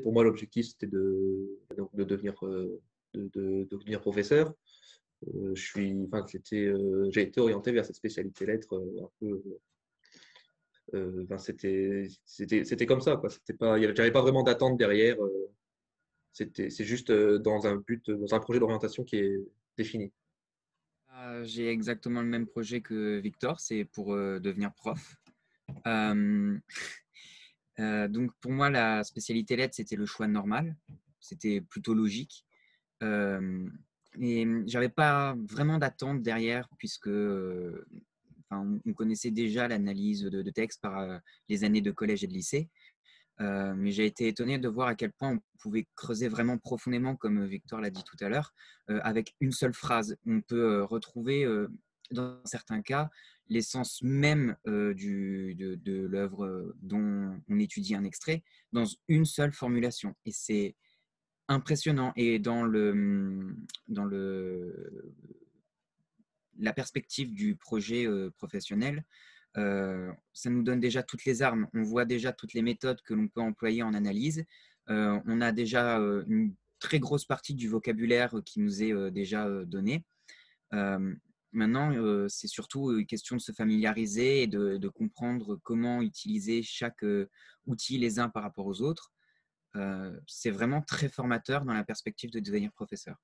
Pour moi, l'objectif, c'était donc de devenir, de devenir professeur. J'ai été orienté vers cette spécialité lettres, un peu, c'était comme ça, quoi. C'était pas, j'avais pas vraiment d'attente derrière. C'est juste dans un projet d'orientation qui est défini. J'ai exactement le même projet que Victor, c'est pour devenir prof. Euh, donc pour moi, la spécialité lettres, c'était le choix normal, c'était plutôt logique. Euh, et j'avais pas vraiment d'attente derrière, puisque enfin, on connaissait déjà l'analyse de texte par les années de collège et de lycée. Mais j'ai été étonné de voir à quel point on pouvait creuser vraiment profondément, comme Victor l'a dit tout à l'heure, avec une seule phrase. On peut retrouver, dans certains cas, l'essence même de l'œuvre dont on étudie un extrait dans une seule formulation. Et c'est impressionnant. Et dans la perspective du projet professionnel, ça nous donne déjà toutes les armes. On voit déjà toutes les méthodes que l'on peut employer en analyse. On a déjà une très grosse partie du vocabulaire qui nous est déjà donné. Euh, Maintenant, c'est surtout une question de se familiariser et de comprendre comment utiliser chaque outil les uns par rapport aux autres. C'est vraiment très formateur dans la perspective de devenir professeur.